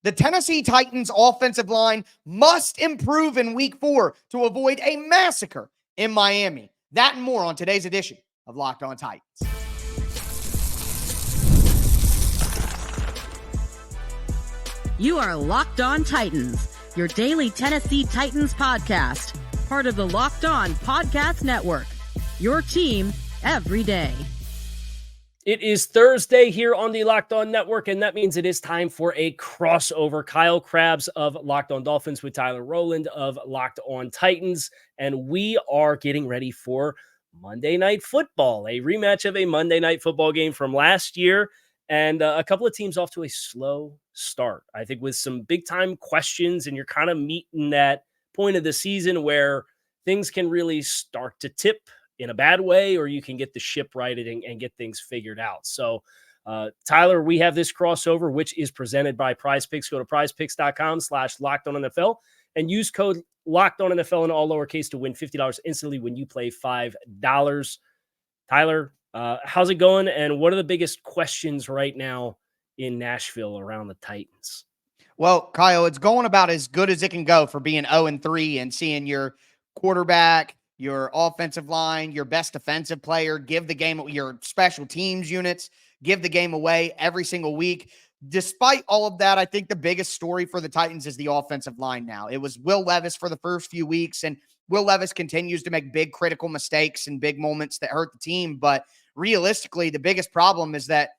The Tennessee Titans offensive line must improve in week 4 to avoid a massacre in Miami. That and more on today's edition of Locked On Titans. You are Locked On Titans, your daily Tennessee Titans podcast, part of the Locked On Podcast Network, your team every day. It is Thursday here on the Locked On Network, and that means it is time for a crossover. Kyle Krabs of Locked On Dolphins with Tyler Rowland of Locked On Titans, and we are getting ready for Monday Night Football, a rematch of a Monday Night Football game from last year, and a couple of teams off to a slow start, I think, with some big-time questions, and you're kind of meeting that point of the season where things can really start to tip in a bad way, or you can get the ship righted and get things figured out. So, Tyler, we have this crossover, which is presented by PrizePicks. Go to prizepicks.com/LockedOnNFL and use code LockedOnNFL in all lowercase to win $50 instantly when you play $5. Tyler, how's it going? And what are the biggest questions right now in Nashville around the Titans? Well, Kyle, it's going about as good as it can go for being 0-3 and seeing your quarterback, your offensive line, your best defensive player, give the game, your special teams units, give the game away every single week. Despite all of that, I think the biggest story for the Titans is the offensive line now. It was Will Levis for the first few weeks, and Will Levis continues to make big critical mistakes and big moments that hurt the team. But realistically, the biggest problem is that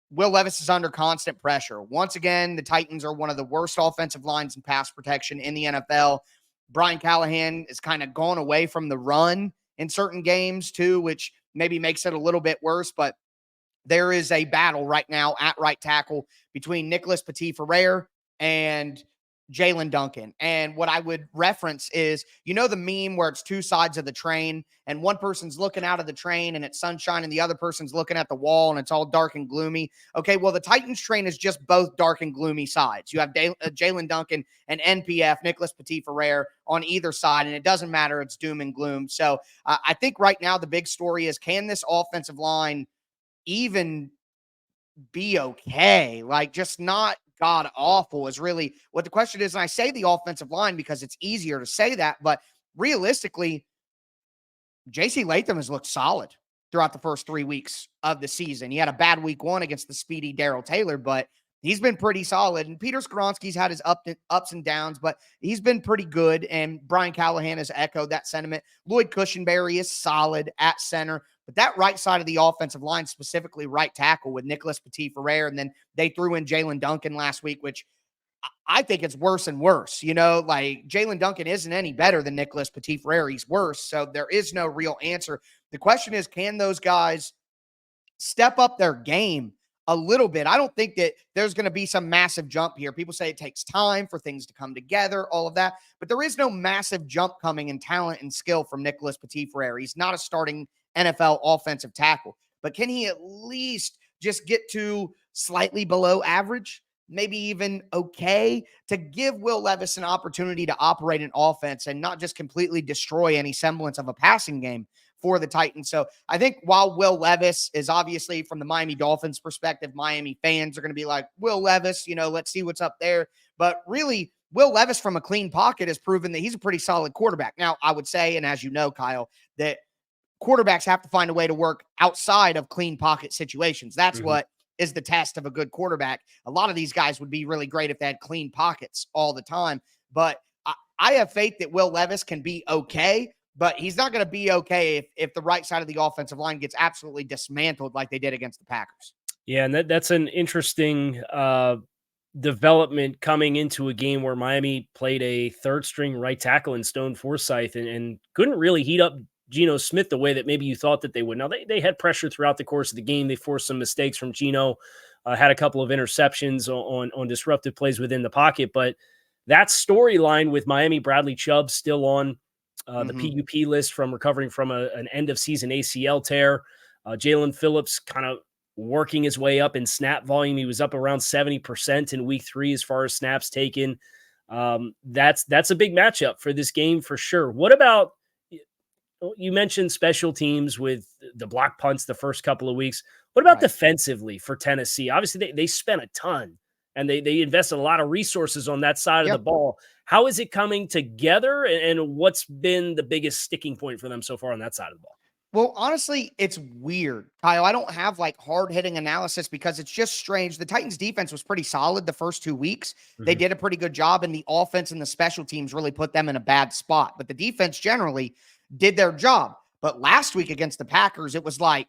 Will Levis is under constant pressure. Once again, the Titans are one of the worst offensive lines in pass protection in the NFL. Brian Callahan is kind of gone away from the run in certain games too, which maybe makes it a little bit worse, but there is a battle right now at right tackle between Nicholas Petit-Frere and Jalen Duncan. And what I would reference is, you know, the meme where it's two sides of the train and one person's looking out of the train and it's sunshine and the other person's looking at the wall and it's all dark and gloomy. Okay, well, the Titans train is just both dark and gloomy sides. You have Jalen Duncan and NPF, Nicholas Petit-Frere, on either side, and it doesn't matter. It's doom and gloom. So I think right now the big story is, can this offensive line even be okay? Like, just not god awful is really what the question is. And I say the offensive line because it's easier to say that, but realistically, JC Latham has looked solid throughout the first 3 weeks of the season. He had a bad week 1 against the speedy Darrell Taylor, but he's been pretty solid. And Peter Skoronski's had his ups and downs, but he's been pretty good. And Brian Callahan has echoed that sentiment. Lloyd Cushenberry is solid at center. But that right side of the offensive line, specifically right tackle with Nicholas Petit-Frere, and then they threw in Jalen Duncan last week, which I think it's worse and worse. You know, like, Jalen Duncan isn't any better than Nicholas Petit-Frere. He's worse. So there is no real answer. The question is, can those guys step up their game a little bit? I don't think that there's going to be some massive jump here. People say it takes time for things to come together, all of that, but there is no massive jump coming in talent and skill from Nicholas Petit-Frere. He's not a starting NFL offensive tackle, but can he at least just get to slightly below average, maybe even okay, to give Will Levis an opportunity to operate an offense and not just completely destroy any semblance of a passing game for the Titans? So I think while Will Levis is obviously, from the Miami Dolphins perspective, Miami fans are going to be like, Will Levis, you know, let's see what's up there. But really, Will Levis from a clean pocket has proven that he's a pretty solid quarterback. Now, I would say, and as you know, Kyle, that quarterbacks have to find a way to work outside of clean pocket situations. That's what is the test of a good quarterback. A lot of these guys would be really great if they had clean pockets all the time. But I have faith that Will Levis can be okay, but he's not going to be okay if the right side of the offensive line gets absolutely dismantled like they did against the Packers. Yeah, and that's an interesting development coming into a game where Miami played a third-string right tackle in Stone Forsythe and couldn't really heat up Geno Smith the way that maybe you thought that they would. Now, they had pressure throughout the course of the game. They forced some mistakes from Geno, had a couple of interceptions on disruptive plays within the pocket. But that storyline with Miami, Bradley Chubb still on the PUP list from recovering from an end-of-season ACL tear. Jalen Phillips kind of working his way up in snap volume. He was up around 70% in week 3 as far as snaps taken. That's a big matchup for this game for sure. What about, you mentioned special teams with the block punts the first couple of weeks. What about defensively for Tennessee? Obviously, they spent a ton and they invested a lot of resources on that side of Yep. the ball. How is it coming together, and what's been the biggest sticking point for them so far on that side of the ball? Well, honestly, it's weird, Kyle. I don't have like hard hitting analysis because it's just strange. The Titans defense was pretty solid the first 2 weeks. They did a pretty good job, and the offense and the special teams really put them in a bad spot. But the defense generally did their job. But last week against the Packers, it was like,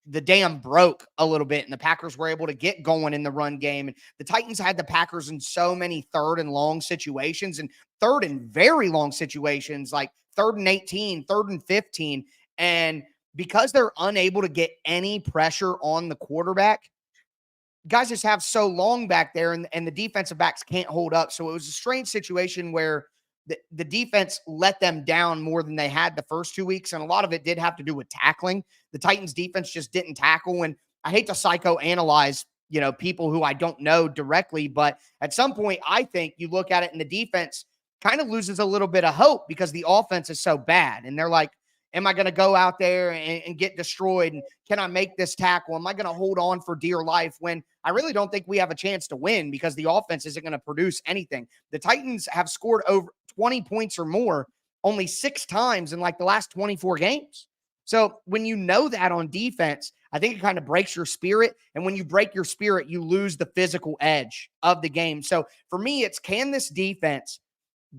the dam broke a little bit, and the Packers were able to get going in the run game. And the Titans had the Packers in so many third and long situations, and third and very long situations, like 3rd and 18, 3rd and 15. And because they're unable to get any pressure on the quarterback, guys just have so long back there, and the defensive backs can't hold up. So it was a strange situation where the defense let them down more than they had the first 2 weeks. And a lot of it did have to do with tackling. The Titans defense just didn't tackle. And I hate to psychoanalyze, people who I don't know directly, but at some point, I think you look at it and the defense kind of loses a little bit of hope because the offense is so bad. And they're like, am I going to go out there and get destroyed? And can I make this tackle? Am I going to hold on for dear life when I really don't think we have a chance to win because the offense isn't going to produce anything? The Titans have scored over 20 points or more only 6 times in like the last 24 games. So when you know that on defense, I think it kind of breaks your spirit. And when you break your spirit, you lose the physical edge of the game. So for me, it's, can this defense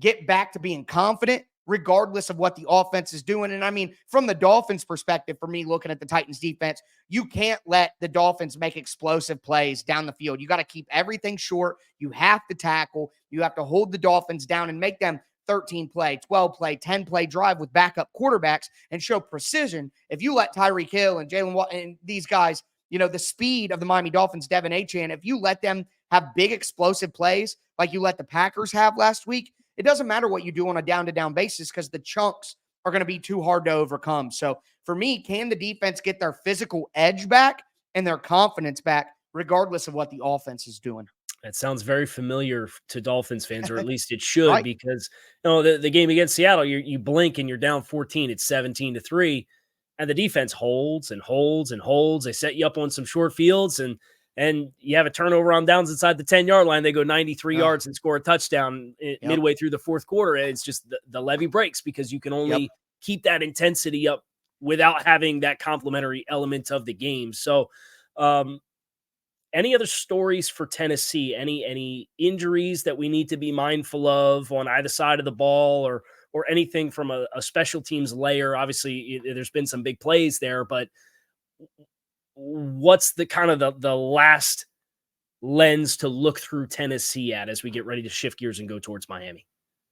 get back to being confident regardless of what the offense is doing? And I mean, from the Dolphins' perspective, for me, looking at the Titans defense, you can't let the Dolphins make explosive plays down the field. You got to keep everything short. You have to tackle. You have to hold the Dolphins down and make them 13 play, 12 play, 10 play drive with backup quarterbacks and show precision. If you let Tyreek Hill and Jalen Watt and these guys, the speed of the Miami Dolphins, Devin Achane, if you let them have big explosive plays like you let the Packers have last week, it doesn't matter what you do on a down-to-down basis because the chunks are going to be too hard to overcome. So for me, can the defense get their physical edge back and their confidence back regardless of what the offense is doing? That sounds very familiar to Dolphins fans, or at least it should, Right. because the game against Seattle, you blink and you're down 14. It's 17-3, and the defense holds and holds and holds. They set you up on some short fields, and you have a turnover on downs inside the 10-yard line. They go 93 yards and score a touchdown midway through the fourth quarter. And it's just the levee breaks because you can only keep that intensity up without having that complementary element of the game. So, any other stories for Tennessee? Any injuries that we need to be mindful of on either side of the ball, or anything from a special teams layer? Obviously, there's been some big plays there, but what's the kind of the last lens to look through Tennessee at as we get ready to shift gears and go towards Miami?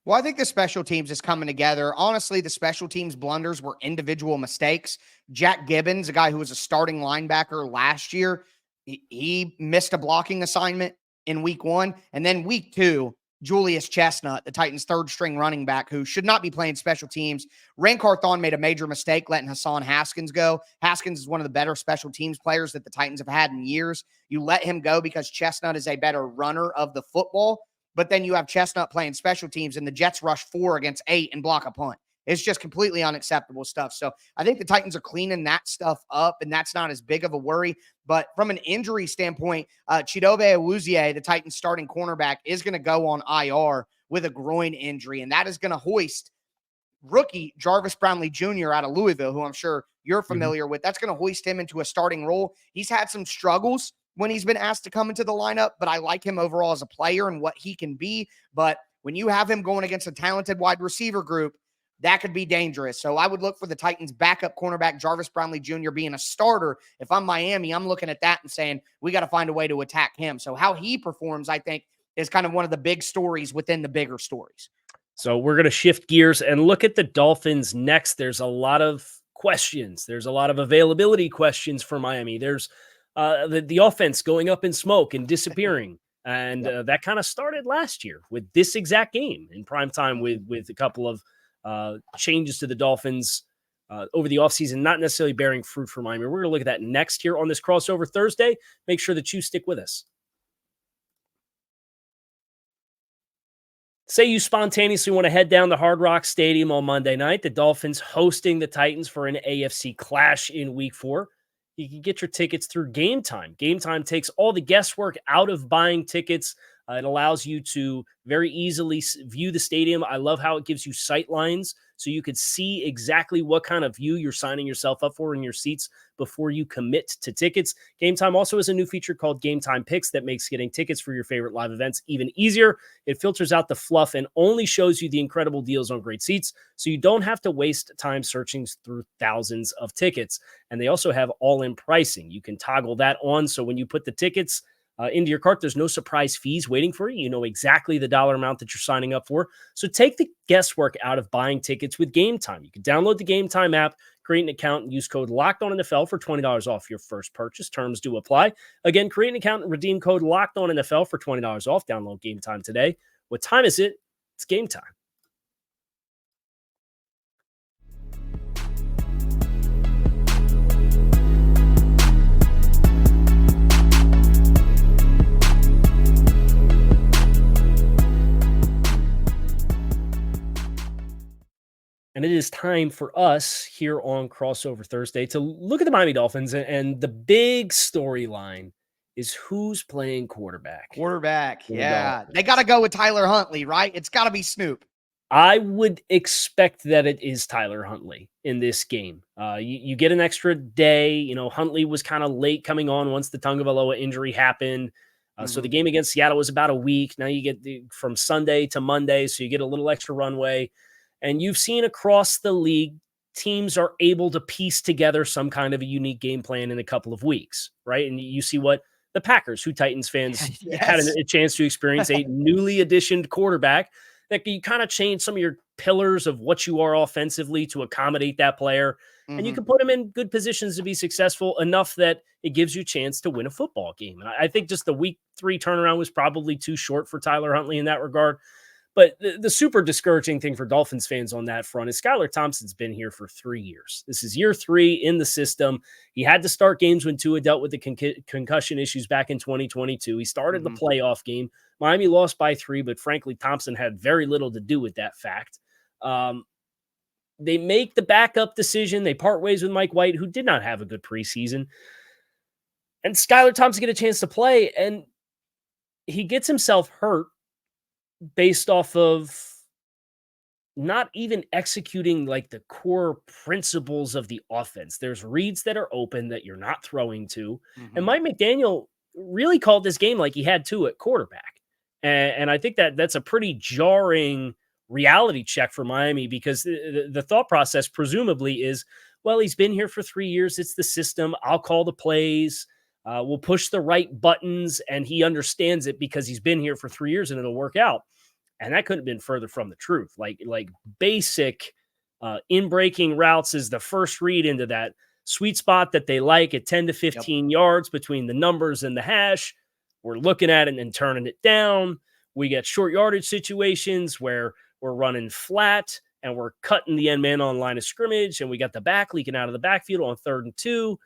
Well, I think the special teams is coming together. Honestly, the special teams blunders were individual mistakes. Jack Gibbons, a guy who was a starting linebacker last year, he missed a blocking assignment in week 1. And then week 2, Julius Chestnut, the Titans' 3rd-string running back, who should not be playing special teams. Ran Carthon made a major mistake letting Hassan Haskins go. Haskins is one of the better special teams players that the Titans have had in years. You let him go because Chestnut is a better runner of the football, but then you have Chestnut playing special teams, and the Jets rush 4 against 8 and block a punt. It's just completely unacceptable stuff. So I think the Titans are cleaning that stuff up, and that's not as big of a worry. But from an injury standpoint, Chidobe Awuzie, the Titans starting cornerback, is going to go on IR with a groin injury, and that is going to hoist rookie Jarvis Brownlee Jr. out of Louisville, who I'm sure you're familiar with. That's going to hoist him into a starting role. He's had some struggles when he's been asked to come into the lineup, but I like him overall as a player and what he can be. But when you have him going against a talented wide receiver group, that could be dangerous. So I would look for the Titans' backup cornerback, Jarvis Brownlee Jr., being a starter. If I'm Miami, I'm looking at that and saying, we got to find a way to attack him. So how he performs, I think, is kind of one of the big stories within the bigger stories. So we're going to shift gears and look at the Dolphins next. There's a lot of questions. There's a lot of availability questions for Miami. There's the offense going up in smoke and disappearing. And that kind of started last year with this exact game in primetime with a couple of changes to the Dolphins over the offseason, not necessarily bearing fruit for Miami. We're going to look at that next here on this crossover Thursday. Make sure that you stick with us. Say you spontaneously want to head down to Hard Rock Stadium on Monday night. The Dolphins hosting the Titans for an AFC clash in Week 4. you can get your tickets through Gametime. Gametime takes all the guesswork out of buying tickets. It allows you to very easily view the stadium. I love how it gives you sight lines so you could see exactly what kind of view you're signing yourself up for in your seats before you commit to tickets. Gametime also has a new feature called Gametime Picks that makes getting tickets for your favorite live events even easier. It filters out the fluff and only shows you the incredible deals on great seats, so you don't have to waste time searching through thousands of tickets. And they also have all-in pricing. You can toggle that on, so when you put the tickets into your cart, there's no surprise fees waiting for you. You know exactly the dollar amount that you're signing up for. So take the guesswork out of buying tickets with Gametime. You can download the Gametime app, create an account, and use code LOCKEDONNFL for $20 off your first purchase. Terms do apply. Again, create an account and redeem code LOCKEDONNFL for $20 off. Download Gametime today. What time is it? It's game time. And it is time for us here on Crossover Thursday to look at the Miami Dolphins. And the big storyline is who's playing quarterback. Yeah. They got to go with Tyler Huntley, right? It's got to be Snoop. I would expect that it is Tyler Huntley in this game. You get an extra day. You know, Huntley was kind of late coming on once the Tagovailoa injury happened. So the game against Seattle was about a week. Now you get from Sunday to Monday, so you get a little extra runway. And you've seen across the league, teams are able to piece together some kind of a unique game plan in a couple of weeks, right? And you see what the Packers, who Titans fans had a chance to experience, a newly additioned quarterback that you kind of change some of your pillars of what you are offensively to accommodate that player. And you can put him in good positions to be successful enough that it gives you a chance to win a football game. And I think just the week 3 turnaround was probably too short for Tyler Huntley in that regard. But the super discouraging thing for Dolphins fans on that front is Skylar Thompson's been here for 3 years. This is year 3 in the system. He had to start games when Tua dealt with the concussion issues back in 2022. He started the playoff game. Miami lost by 3, but frankly, Thompson had very little to do with that fact. They make the backup decision. They part ways with Mike White, who did not have a good preseason. And Skylar Thompson get a chance to play, and he gets himself hurt based off of not even executing like the core principles of the offense. There's reads that are open that you're not throwing to. And Mike McDaniel really called this game like he had to at quarterback. And I think that's a pretty jarring reality check for Miami, because the thought process presumably is, well, he's been here for 3 years. It's the system. I'll call the plays. We'll push the right buttons, and he understands it because he's been here for 3 years and it'll work out. And that couldn't have been further from the truth. Like basic in-breaking routes is the first read into that sweet spot that they like at 10 to 15 yards between the numbers and the hash. We're looking at it and turning it down. We get short yardage situations where we're running flat and we're cutting the end man on line of scrimmage, and we got the back leaking out of the backfield on 3rd and 2.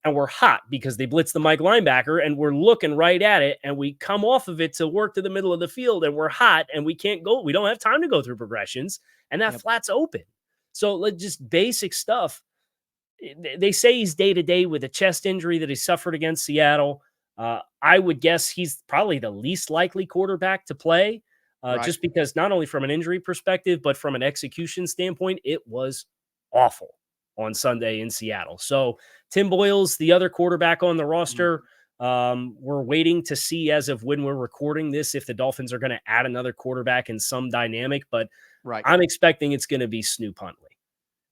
And we're hot because they blitz the Mike linebacker, and we're looking right at it, and we come off of it to work to the middle of the field, and we're hot, and we can't go. We don't have time to go through progressions, and that flat's open. So just basic stuff. They say he's day-to-day with a chest injury that he suffered against Seattle. I would guess he's probably the least likely quarterback to play, just because not only from an injury perspective, but from an execution standpoint, it was awful on Sunday in Seattle. So Tim Boyle's the other quarterback on the roster. We're waiting to see, as of when we're recording this, if the Dolphins are going to add another quarterback in some dynamic, but I'm expecting it's going to be Snoop Huntley.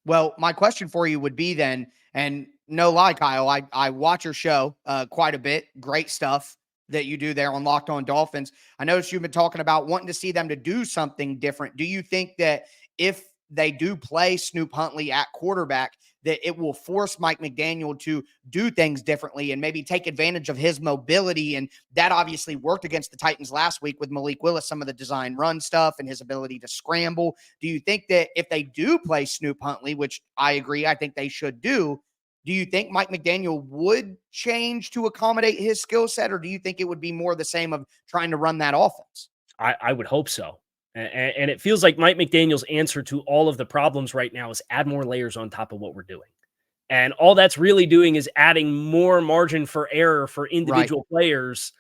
Well, my question for you would be then, and no lie, Kyle, I watch your show quite a bit. Great stuff that you do there on Locked On Dolphins. I noticed you've been talking about wanting to see them to do something different. Do you think that if they do play Snoop Huntley at quarterback, that it will force Mike McDaniel to do things differently and maybe take advantage of his mobility? And that obviously worked against the Titans last week with Malik Willis, some of the design run stuff and his ability to scramble. Do you think that if they do play Snoop Huntley, which I agree, I think they should do you think Mike McDaniel would change to accommodate his skill set, or do you think it would be more the same of trying to run that offense? I would hope so. And it feels like Mike McDaniel's answer to all of the problems right now is add more layers on top of what we're doing. And all that's really doing is adding more margin for error for individual players.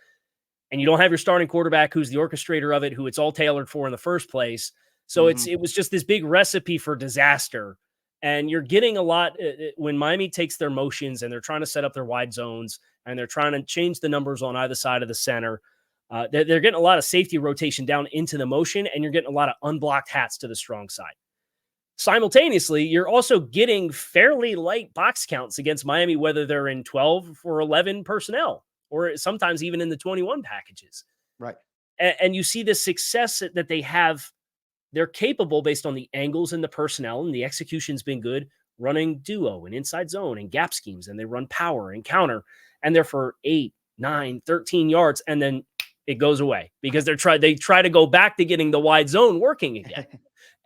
And you don't have your starting quarterback who's the orchestrator of it, who it's all tailored for in the first place. So it was just this big recipe for disaster. And you're getting a lot when Miami takes their motions and they're trying to set up their wide zones and they're trying to change the numbers on either side of the center. They're getting a lot of safety rotation down into the motion, and you're getting a lot of unblocked hats to the strong side. Simultaneously, you're also getting fairly light box counts against Miami, whether they're in 12 or 11 personnel, or sometimes even in the 21 packages. Right. And you see the success that they have. They're capable based on the angles and the personnel, and the execution's been good, running duo and inside zone and gap schemes, and they run power and counter, and they're for 8, 9, 13 yards, and then it goes away because they try to go back to getting the wide zone working again.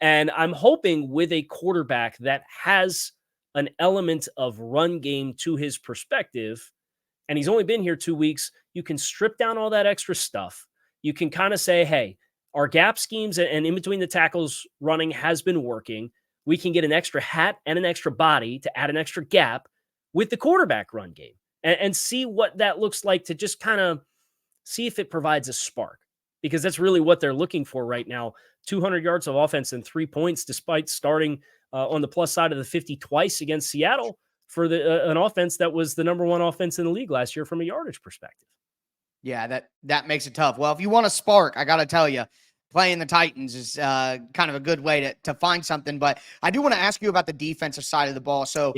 And I'm hoping with a quarterback that has an element of run game to his perspective, and he's only been here 2 weeks, you can strip down all that extra stuff. You can kind of say, hey, our gap schemes and in between the tackles running has been working. We can get an extra hat and an extra body to add an extra gap with the quarterback run game and see what that looks like, to just kind of see if it provides a spark, because that's really what they're looking for right now. 200 yards of offense and 3 points, despite starting on the plus side of the 50 twice against Seattle for an offense that was the number one offense in the league last year from a yardage perspective. Yeah, that makes it tough. Well, if you want a spark, I got to tell you, playing the Titans is kind of a good way to find something. But I do want to ask you about the defensive side of the ball. So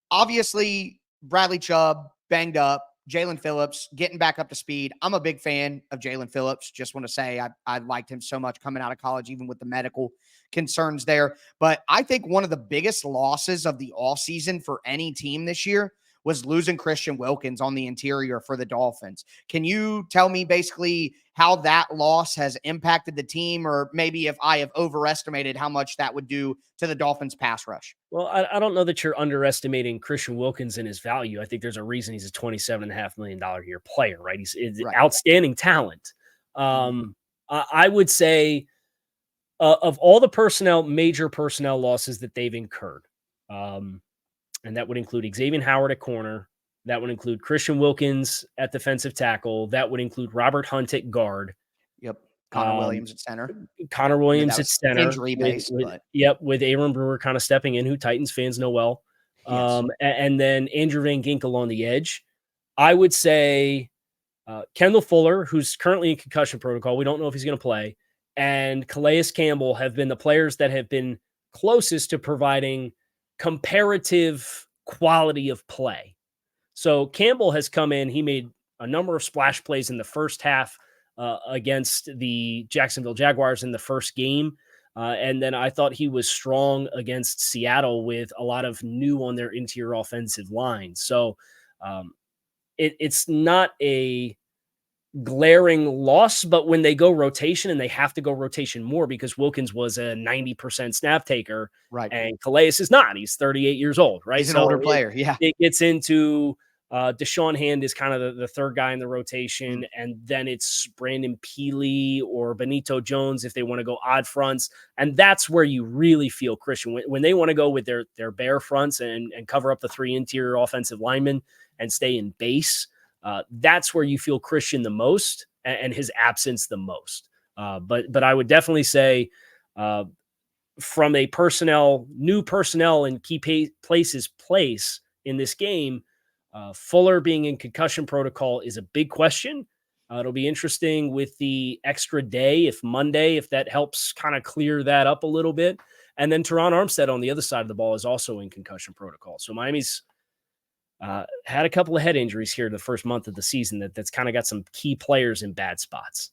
obviously Bradley Chubb banged up, Jalen Phillips getting back up to speed. I'm a big fan of Jalen Phillips. Just want to say I liked him so much coming out of college, even with the medical concerns there. But I think one of the biggest losses of the offseason for any team this year was losing Christian Wilkins on the interior for the Dolphins. Can you tell me basically how that loss has impacted the team, or maybe if I have overestimated how much that would do to the Dolphins pass rush? Well, I don't know that you're underestimating Christian Wilkins and his value. I think there's a reason he's a $27.5 million a year player, right? He's outstanding talent. I would say of all the major personnel losses that they've incurred, and that would include Xavier Howard at corner. That would include Christian Wilkins at defensive tackle. That would include Robert Hunt at guard. Yep. Connor Williams at center. Connor Williams at center. Injury based. With Aaron Brewer kind of stepping in, who Titans fans know well. Yes. And then Andrew Van Ginkel on the edge. I would say Kendall Fuller, who's currently in concussion protocol. We don't know if he's going to play. And Calais Campbell have been the players that have been closest to providing comparative quality of play. So Campbell has come in. He made a number of splash plays in the first half against the Jacksonville Jaguars in the first game. And then I thought he was strong against Seattle with a lot of new on their interior offensive line. So it's not a glaring loss, but when they go rotation, and they have to go rotation more because Wilkins was a 90% snap taker, right? And Calais is not. He's 38 years old, right? He's an older player. It gets into Deshaun Hand is kind of the third guy in the rotation, and then it's Brandon Peely or Benito Jones if they want to go odd fronts, and that's where you really feel Christian when they want to go with their bare fronts and cover up the 3 interior offensive linemen and stay in base. That's where you feel Christian the most and his absence the most. But I would definitely say from a new personnel and key places in this game, Fuller being in concussion protocol is a big question. It'll be interesting with the extra day, if that helps kind of clear that up a little bit. And then Teron Armstead on the other side of the ball is also in concussion protocol. So Miami's had a couple of head injuries here the first month of the season that's kind of got some key players in bad spots.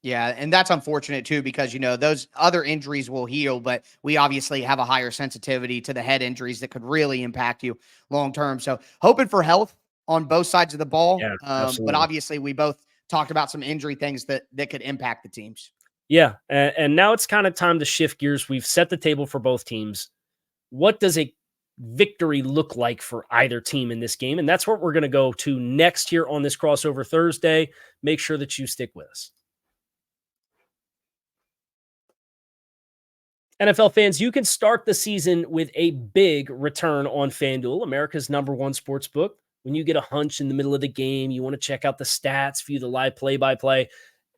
Yeah, and that's unfortunate too, because, those other injuries will heal, but we obviously have a higher sensitivity to the head injuries that could really impact you long term. So hoping for health on both sides of the ball. Yeah, but obviously we both talked about some injury things that could impact the teams. Yeah, and now it's kind of time to shift gears. We've set the table for both teams. What does a victory look like for either team in this game? And that's what we're going to go to next here on this Crossover Thursday. Make sure that you stick with us. NFL fans, you can start the season with a big return on FanDuel, America's #1 sportsbook. When you get a hunch in the middle of the game, you want to check out the stats, view the live play-by-play.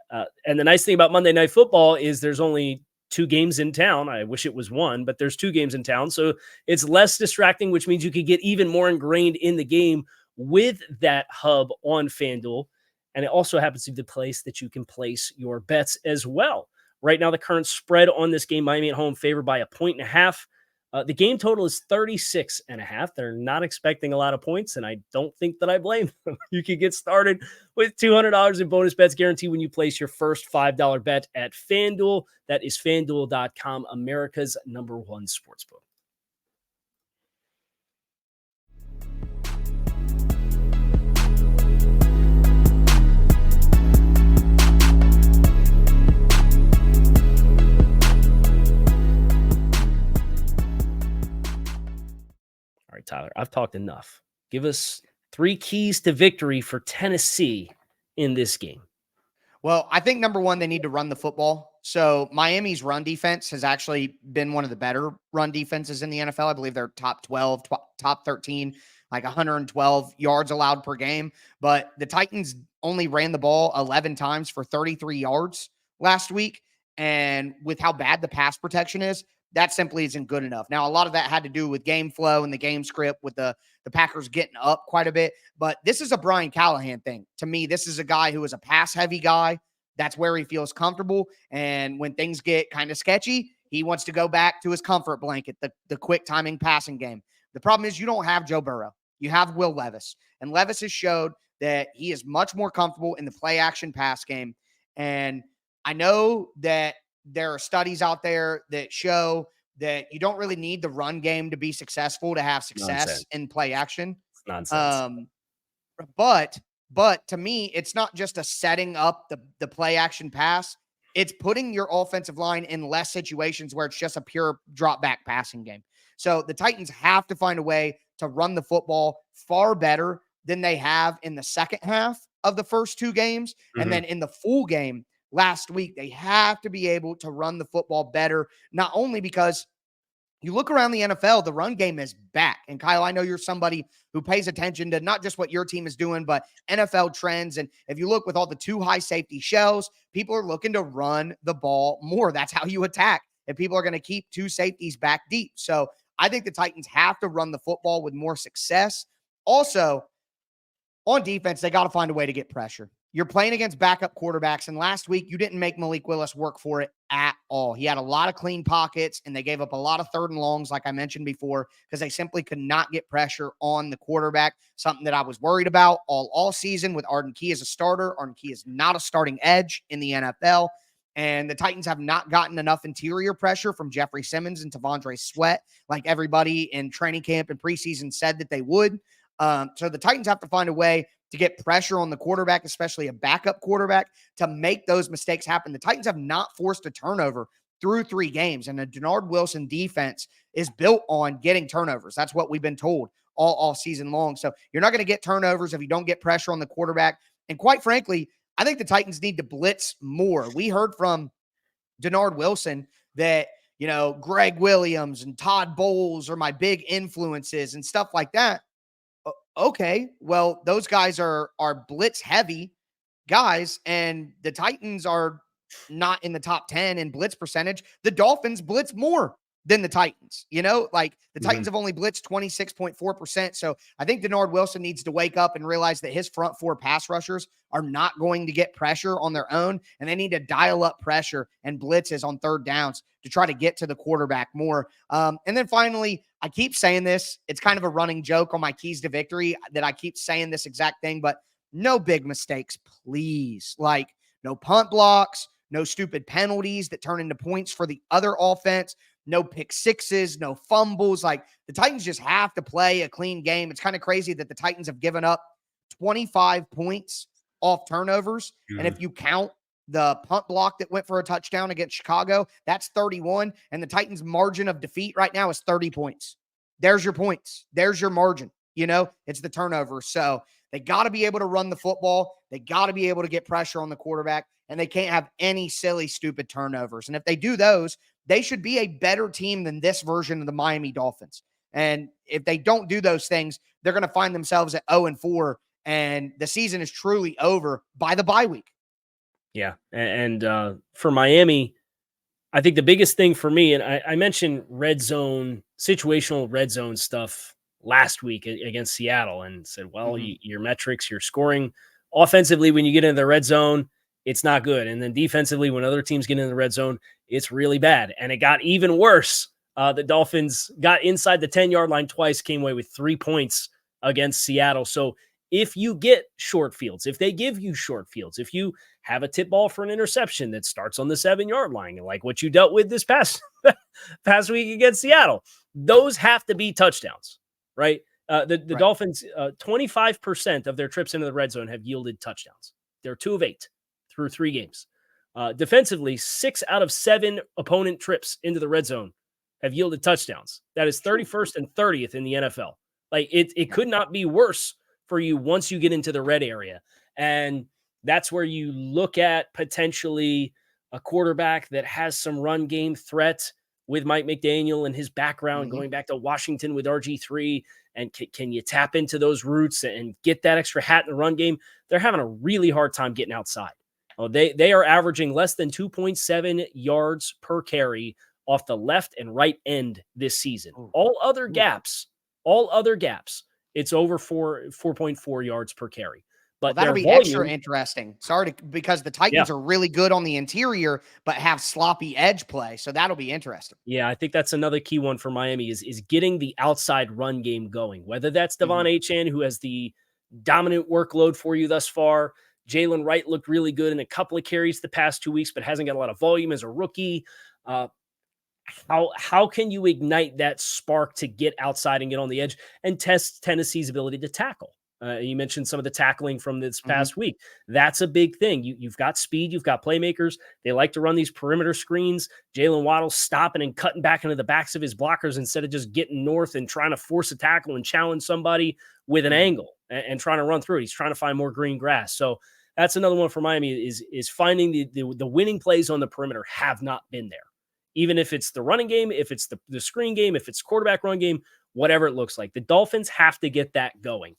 And the nice thing about Monday Night Football is there's only 2 games in town. I wish it was 1, but there's 2 games in town. So it's less distracting, which means you could get even more ingrained in the game with that hub on FanDuel. And it also happens to be the place that you can place your bets as well. Right now, the current spread on this game, Miami at home, favored by 1.5. The game total is 36.5. They're not expecting a lot of points, and I don't think that I blame them. You can get started with $200 in bonus bets guaranteed when you place your first $5 bet at FanDuel. That is FanDuel.com, America's #1 sportsbook. All right, Tyler, I've talked enough. Give us 3 keys to victory for Tennessee in this game. Well, I think number one, they need to run the football. So Miami's run defense has actually been one of the better run defenses in the NFL. I believe they're top 12, top 13, like 112 yards allowed per game. But the Titans only ran the ball 11 times for 33 yards last week. And with how bad the pass protection is, that simply isn't good enough. Now, a lot of that had to do with game flow and the game script with the Packers getting up quite a bit. But this is a Brian Callahan thing. To me, this is a guy who is a pass-heavy guy. That's where he feels comfortable. And when things get kind of sketchy, he wants to go back to his comfort blanket, the quick timing passing game. The problem is you don't have Joe Burrow. You have Will Levis. And Levis has showed that he is much more comfortable in the play-action pass game. And I know that there are studies out there that show that you don't really need the run game to be successful to have success in play action. It's nonsense. But to me, it's not just a setting up the play action pass. It's putting your offensive line in less situations where it's just a pure drop back passing game. So the Titans have to find a way to run the football far better than they have in the second half of the first 2 games. Mm-hmm. And then in the full game last week, they have to be able to run the football better, not only because you look around the NFL, the run game is back. And Kyle, I know you're somebody who pays attention to not just what your team is doing, but NFL trends. And if you look with all the 2 high safety shells, people are looking to run the ball more. That's how you attack. And people are going to keep 2 safeties back deep. So I think the Titans have to run the football with more success. Also, on defense, they got to find a way to get pressure. You're playing against backup quarterbacks, and last week you didn't make Malik Willis work for it at all. He had a lot of clean pockets, and they gave up a lot of 3rd and longs, like I mentioned before, because they simply could not get pressure on the quarterback, something that I was worried about all season with Arden Key as a starter. Arden Key is not a starting edge in the NFL, and the Titans have not gotten enough interior pressure from Jeffrey Simmons and T'Vondre Sweat, like everybody in training camp and preseason said that they would. So the Titans have to find a way to get pressure on the quarterback, especially a backup quarterback, to make those mistakes happen. The Titans have not forced a turnover through 3 games, and the Denard Wilson defense is built on getting turnovers. That's what we've been told all season long. So you're not going to get turnovers if you don't get pressure on the quarterback. And quite frankly, I think the Titans need to blitz more. We heard from Denard Wilson that, Greg Williams and Todd Bowles are my big influences and stuff like that. Okay, well, those guys are blitz heavy guys, and the Titans are not in the top 10 in blitz percentage. The Dolphins blitz more than the Titans. The Titans have only blitzed 26.4%. So I think Denard Wilson needs to wake up and realize that his front 4 pass rushers are not going to get pressure on their own, and they need to dial up pressure and blitzes on 3rd downs to try to get to the quarterback more. And then finally, I keep saying this. It's kind of a running joke on my keys to victory that I keep saying this exact thing, but no big mistakes, please. Like no punt blocks, no stupid penalties that turn into points for the other offense, no pick sixes, no fumbles. Like the Titans just have to play a clean game. It's kind of crazy that the Titans have given up 25 points off turnovers. Mm-hmm. And if you count the punt block that went for a touchdown against Chicago, that's 31. And the Titans' margin of defeat right now is 30 points. There's your points. There's your margin. It's the turnover. So they got to be able to run the football. They got to be able to get pressure on the quarterback. and they can't have any silly, stupid turnovers. And if they do those, they should be a better team than this version of the Miami Dolphins. And if they don't do those things, they're going to find themselves at 0-4, and the season is truly over by the bye week. Yeah. And for Miami, I think the biggest thing for me, and I mentioned situational red zone stuff last week against Seattle, and said, well, your metrics, your scoring offensively, when you get into the red zone, it's not good. And then defensively, when other teams get in the red zone, it's really bad. And it got even worse. The Dolphins got inside the 10-yard line twice, came away with 3 points against Seattle. So if you get short fields, if they give you short fields, if you have a tip ball for an interception that starts on the 7-yard line, like what you dealt with this past week against Seattle, those have to be touchdowns, right? The Dolphins, 25% of their trips into the red zone have yielded touchdowns. They're 2 of 8 through 3 games. Defensively, 6 out of 7 opponent trips into the red zone have yielded touchdowns. That is 31st and 30th in the NFL. Like it could not be worse for you once you get into the red area. And that's where you look at potentially a quarterback that has some run game threat with Mike McDaniel and his background going back to Washington with RG3. And can you tap into those roots and get that extra hat in the run game? They're having a really hard time getting outside. They are averaging less than 2.7 yards per carry off the left and right end this season. All other gaps, it's over 4.4 yards per carry. But that'll be extra interesting. Because the Titans are really good on the interior, but have sloppy edge play. So that'll be interesting. Yeah, I think that's another key one for Miami is getting the outside run game going. Whether that's Devon Achane, who has the dominant workload for you thus far. Jalen Wright looked really good in a couple of carries the past 2 weeks, but hasn't got a lot of volume as a rookie. How can you ignite that spark to get outside and get on the edge and test Tennessee's ability to tackle? You mentioned some of the tackling from this past week. That's a big thing. You've got speed. You've got playmakers. They like to run these perimeter screens. Jalen Waddle stopping and cutting back into the backs of his blockers instead of just getting north and trying to force a tackle and challenge somebody with an angle and trying to run through it. He's trying to find more green grass. So that's another one for Miami is finding the winning plays on the perimeter have not been there. Even if it's the running game, if it's the screen game, if it's quarterback run game, whatever it looks like. The Dolphins have to get that going.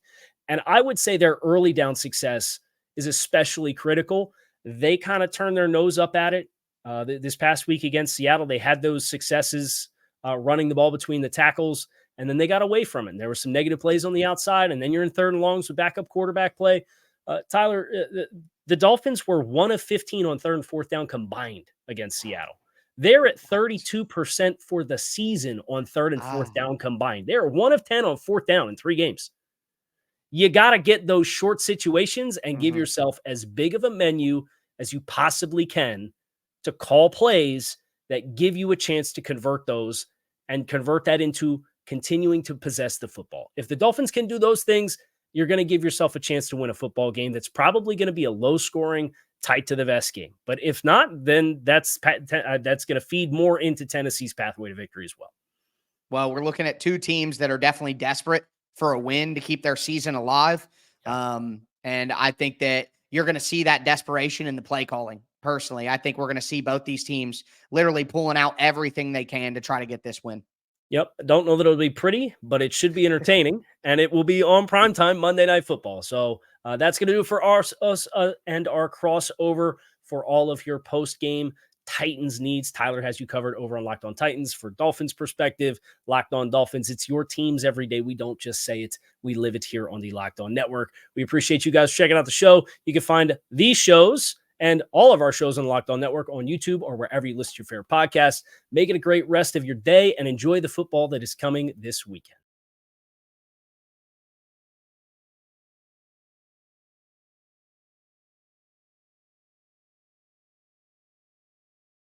And I would say their early down success is especially critical. They kind of turned their nose up at it. This past week against Seattle, they had those successes running the ball between the tackles, and then they got away from it. And there were some negative plays on the outside, and then you're in 3rd and longs with backup quarterback play. Tyler, the Dolphins were 1 of 15 on 3rd and 4th down combined against Seattle. They're at 32% for the season on 3rd and 4th down combined. They're 1 of 10 on 4th down in 3 games. You got to get those short situations and give yourself as big of a menu as you possibly can to call plays that give you a chance to convert those and convert that into continuing to possess the football. If the Dolphins can do those things, you're going to give yourself a chance to win a football game that's probably going to be a low-scoring, tight to the vest game. But if not, then that's going to feed more into Tennessee's pathway to victory as well. Well, we're looking at 2 teams that are definitely desperate for a win to keep their season alive. And I think that you're going to see that desperation in the play calling. Personally, I think we're going to see both these teams literally pulling out everything they can to try to get this win. Yep. I don't know that it'll be pretty, but it should be entertaining, and it will be on primetime Monday Night Football. So that's going to do it for us and our crossover for all of your post-game Titans needs. Tyler has you covered over on Locked On Titans. For Dolphins perspective, Locked On Dolphins, it's your teams every day. We don't just say it, we live it here on the Locked On Network. We appreciate you guys checking out the show. You can find these shows and all of our shows on Locked On Network on YouTube or wherever you listen to your favorite podcasts. Make it a great rest of your day and enjoy the football that is coming this weekend.